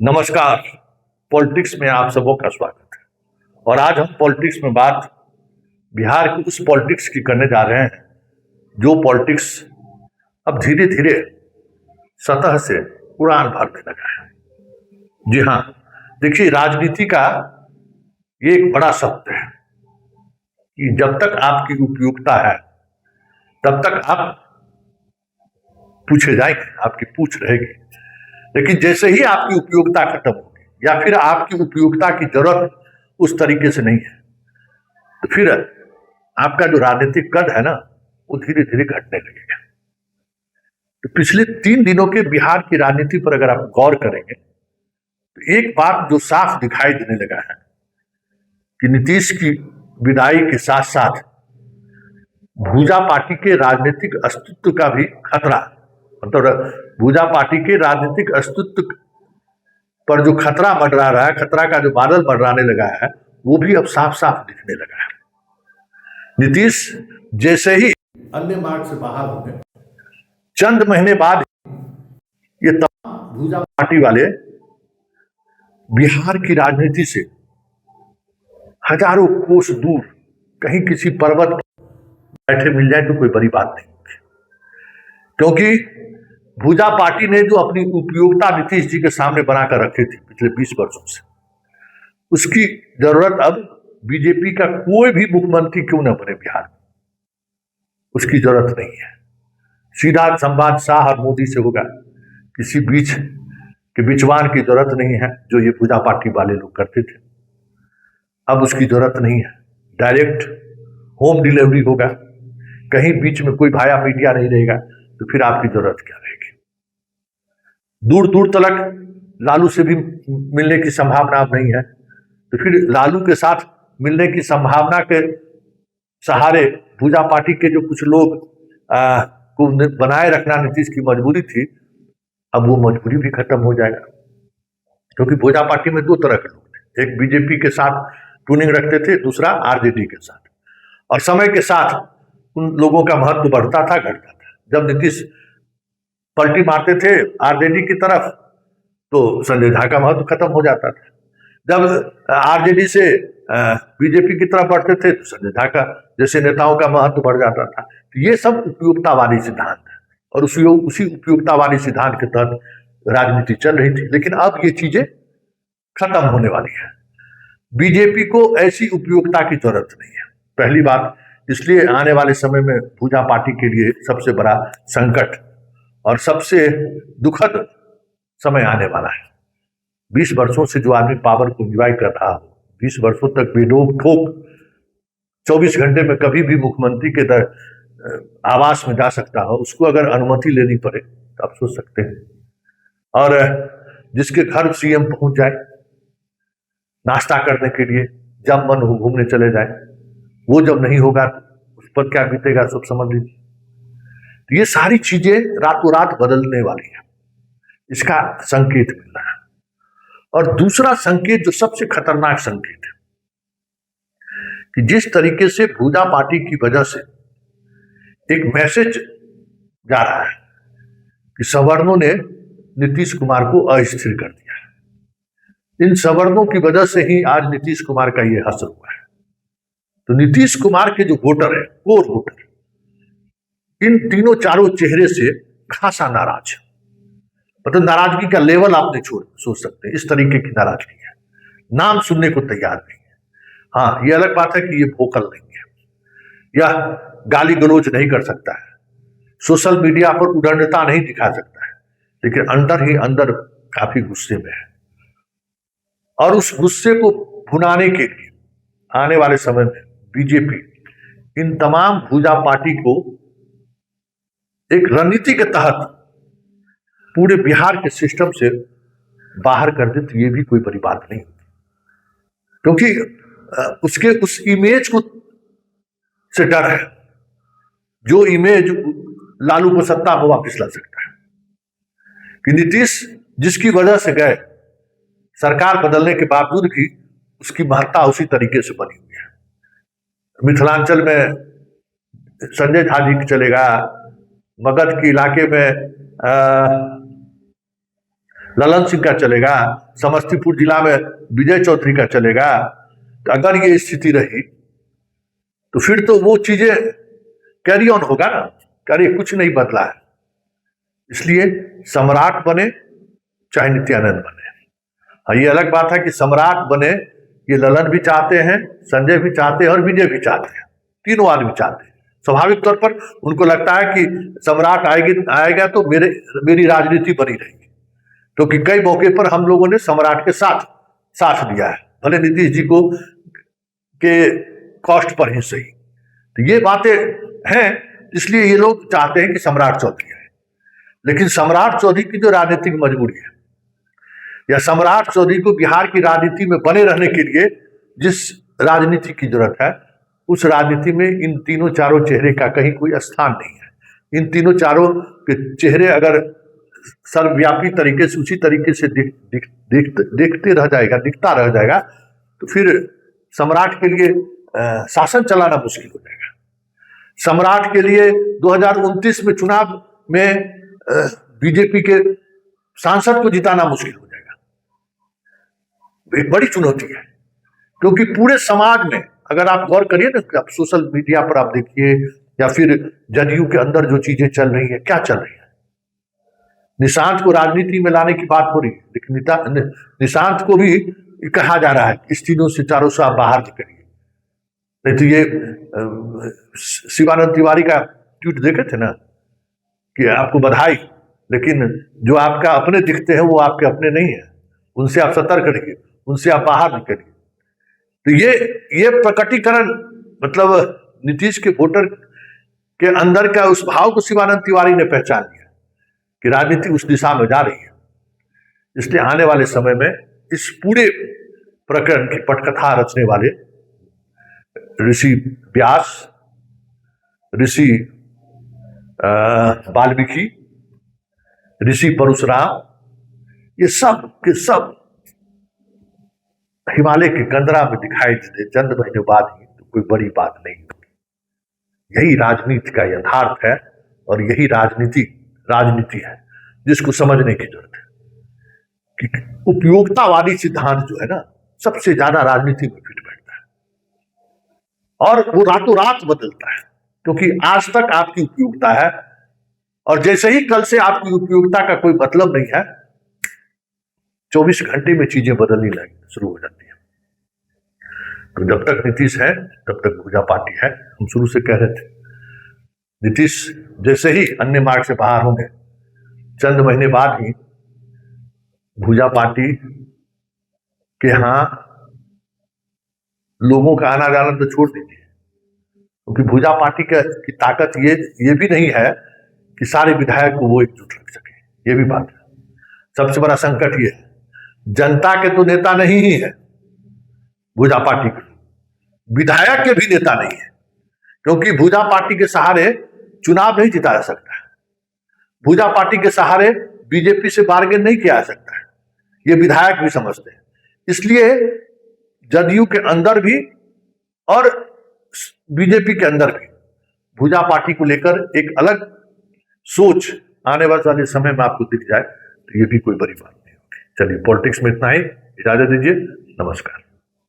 नमस्कार। पॉलिटिक्स में आप सबों का स्वागत है। और आज हम पॉलिटिक्स में बात बिहार की उस पॉलिटिक्स की करने जा रहे हैं जो पॉलिटिक्स अब धीरे धीरे सतह से उड़ान भरने लगा है। जी हाँ, देखिए, राजनीति का ये एक बड़ा शब्द है कि जब तक आपकी उपयोगिता है तब तक आप पूछे जाएंगे, आपकी पूछ रहेगी। लेकिन जैसे ही आपकी उपयोगिता खत्म होगी या फिर आपकी उपयोगिता की जरूरत उस तरीके से नहीं है तो फिर आपका जो राजनीतिक कद है ना वो धीरे धीरे घटने लगेगा। तो पिछले 3 दिनों के बिहार की राजनीति पर अगर आप गौर करेंगे तो एक बात जो साफ दिखाई देने लगा है कि नीतीश की विदाई के साथ साथ भूजा पार्टी के राजनीतिक अस्तित्व का भी खतरा, मतलब भूजा पार्टी के राजनीतिक अस्तित्व पर जो खतरा मंडरा रहा है, खतरा का जो बादल मंडराने लगा है, वो भी अब साफ साफ दिखने लगा है। नीतीश जैसे ही अन्य मार्ग से बाहर होंगे, चंद महीने बाद ये तमाम भूजा पार्टी वाले बिहार की राजनीति से हजारों कोस दूर कहीं किसी पर्वत पर बैठे मिल जाए तो कोई बड़ी बात नहीं, क्योंकि भूजा पार्टी ने जो अपनी उपयोगिता नीतीश जी के सामने बनाकर रखी थी पिछले 20 वर्षों से, उसकी जरूरत अब बीजेपी का कोई भी मुख्यमंत्री क्यों न बने बिहार में, उसकी जरूरत नहीं है। सीधा संवाद शाह और मोदी से होगा, किसी बीच के बिचवान की जरूरत नहीं है जो ये भूजा पार्टी वाले लोग करते थे। अब उसकी जरूरत नहीं है, डायरेक्ट होम डिलीवरी होगा, कहीं बीच में कोई भाया मीडिया नहीं रहेगा, तो फिर आपकी जरूरत क्या रहेगी। दूर दूर तक लालू से भी मिलने की संभावना अब नहीं है, तो फिर लालू के साथ मिलने की संभावना के सहारे भूजा पार्टी के जो कुछ लोग को बनाए रखना नीतीश की मजबूरी थी, अब वो मजबूरी भी खत्म हो जाएगा। क्योंकि भूजा पार्टी में 2 तरह के लोग थे, एक बीजेपी के साथ ट्यूनिंग रखते थे, दूसरा आरजेडी के साथ। और समय के साथ उन लोगों का महत्व बढ़ता था, घटता था। जब नीतीश पलटी मारते थे आरजेडी की तरफ तो संजय झा का महत्व खत्म हो जाता था। जब आरजेडी से बीजेपी की तरफ बढ़ते थे तो संजय झा का जैसे नेताओं का महत्व बढ़ जाता था। तो ये सब उपयोगितावादी सिद्धांत है और उसी उपयोगितावादी सिद्धांत के तहत राजनीति चल रही थी। लेकिन अब ये चीजें खत्म होने वाली है। बीजेपी को ऐसी उपयोगिता की जरूरत नहीं है, पहली बात। इसलिए आने वाले समय में भूजा पार्टी के लिए सबसे बड़ा संकट और सबसे दुखद समय आने वाला है। 20 वर्षों से जो आदमी पावर को एंजॉय कर रहा हो, 20 वर्षों तक बेरोक ठोक 24 घंटे में कभी भी मुख्यमंत्री के आवास में जा सकता हो, उसको अगर अनुमति लेनी पड़े तो आप सोच सकते हैं। और जिसके घर सीएम पहुंच जाए नाश्ता करने के लिए, जब मन हो घूमने चले जाए, वो जब नहीं होगा उस पर क्या बीतेगा सब समझ लीजिए। तो ये सारी चीजें रातों रात बदलने वाली है, इसका संकेत मिल रहा है। और दूसरा संकेत जो सबसे खतरनाक संकेत है कि जिस तरीके से भूजा पार्टी की वजह से एक मैसेज जा रहा है कि सवर्णों ने नीतीश कुमार को अस्थिर कर दिया है। इन सवर्णों की वजह से ही आज नीतीश कुमार का ये हश्र हुआ है। तो नीतीश कुमार के जो वोटर है, कोर वोटर, इन तीनों चारों चेहरे से खासा नाराज है। मतलब नाराजगी का लेवल आप नहीं सोच सकते, इस तरीके की नाराजगी है। नाम सुनने को तैयार नहीं है। हाँ, ये अलग बात है कि ये वोकल नहीं है, यह गाली गलौज नहीं कर सकता है, सोशल मीडिया पर उदंडता नहीं दिखा सकता है, लेकिन अंदर ही अंदर काफी गुस्से में है। और उस गुस्से को भुनाने के लिए आने वाले समय में बीजेपी इन तमाम भूजा पार्टी को एक रणनीति के तहत पूरे बिहार के सिस्टम से बाहर कर दे तो ये भी कोई बड़ी बात नहीं होती, क्योंकि उसके उस इमेज को से डर है जो इमेज लालू को सत्ता में वापस ला सकता है। कि नीतीश जिसकी वजह से गए, सरकार बदलने के बावजूद भी उसकी महत्ता उसी तरीके से बनी हुई है। मिथिलांचल में संजय झा जी चलेगा, मगध के इलाके में ललन सिंह का चलेगा, समस्तीपुर जिला में विजय चौधरी का चलेगा। तो अगर ये स्थिति रही तो फिर तो वो चीजें कैरी ऑन होगा ना, अरे कुछ नहीं बदला है। इसलिए सम्राट बने चाहे नित्यानंद बने, हाँ ये अलग बात है कि सम्राट बने ये ललन भी चाहते हैं, संजय भी चाहते हैं और विजय भी चाहते हैं, तीनों आदमी चाहते हैं। स्वाभाविक तौर पर उनको लगता है कि सम्राट आएगा तो मेरी राजनीति बनी रहेगी, क्योंकि कई मौके पर हम लोगों ने सम्राट के साथ दिया है, भले नीतीश जी को के कॉस्ट पर ही सही। तो ये बातें हैं, इसलिए ये लोग चाहते हैं कि सम्राट चौधरी आए। लेकिन सम्राट चौधरी की जो राजनीतिक मजबूरी है, या सम्राट चौधरी को बिहार की राजनीति में बने रहने के लिए जिस राजनीति की जरूरत है, उस राजनीति में इन तीनों चारों चेहरे का कहीं कोई स्थान नहीं है। इन तीनों चारों के चेहरे अगर सर्वव्यापी तरीके से उसी तरीके से दिखता रह जाएगा तो फिर सम्राट के लिए शासन चलाना मुश्किल हो जाएगा। सम्राट के लिए 2029 में चुनाव में बीजेपी के सांसद को जिताना मुश्किल हो जाएगा। एक बड़ी चुनौती है, क्योंकि पूरे समाज में अगर आप गौर करिए ना, आप सोशल मीडिया पर आप देखिए या फिर जदयू के अंदर जो चीजें चल रही है, क्या चल रही है। निशांत को राजनीति में लाने की बात हो रही है, लेकिन निशांत को भी कहा जा रहा है इस तीनों से चारों से आप बाहर निकलिए। नहीं तो ये शिवानंद तिवारी का ट्वीट देखे थे ना कि आपको बधाई, लेकिन जो आपका अपने दिखते हैं वो आपके अपने नहीं है, उनसे आप सतर्क रहिए, उनसे आप बाहर निकलिए। तो ये प्रकटीकरण मतलब नीतीश के वोटर के अंदर का उस भाव को शिवानंद तिवारी ने पहचान लिया कि राजनीति उस दिशा में जा रही है। इसलिए आने वाले समय में इस पूरे प्रकरण की पटकथा रचने वाले ऋषि व्यास, ऋषि वाल्मीकि, ऋषि परशुराम, ये सब के सब हिमालय के कंदरा में दिखाई देते चंद महीने बाद ही, तो कोई बड़ी बात नहीं होगी। यही राजनीति का यथार्थ है और यही राजनीति है जिसको समझने की जरूरत है कि उपयोगितावादी सिद्धांत जो है ना, सबसे ज्यादा राजनीति में फिट बैठता है और वो रातों रात बदलता है, क्योंकि आज तक आपकी उपयोगिता है और जैसे ही कल से आपकी उपयोगिता का कोई मतलब नहीं है, 24 घंटे में चीजें बदलने शुरू हो जाती है। तो जब तक नीतीश है तब तक भूजा पार्टी है। हम शुरू से कह रहे थे नीतीश जैसे ही अन्य मार्ग से बाहर होंगे, चंद महीने बाद ही भूजा पार्टी के यहां लोगों का आना जाना तो छोड़ दीजिए, क्योंकि भूजा पार्टी की ताकत ये भी नहीं है कि सारे विधायक को वो एकजुट रख सके। ये भी बात है। सबसे बड़ा संकट ये है, जनता के तो नेता नहीं ही है भूजा पार्टी के, विधायक के भी नेता नहीं है, क्योंकि भूजा पार्टी के सहारे चुनाव नहीं जिता जा सकता है, भूजा पार्टी के सहारे बीजेपी से बार्गेन नहीं किया जा सकता है, ये विधायक भी समझते हैं। इसलिए जदयू के अंदर भी और बीजेपी के अंदर भी भूजा पार्टी को लेकर एक अलग सोच आने वाले समय में आपको दिख जाए तो ये भी कोई बड़ी बात नहीं होगी। चलिए, पॉलिटिक्स में इतना ही, इजाजत दीजिए, नमस्कार।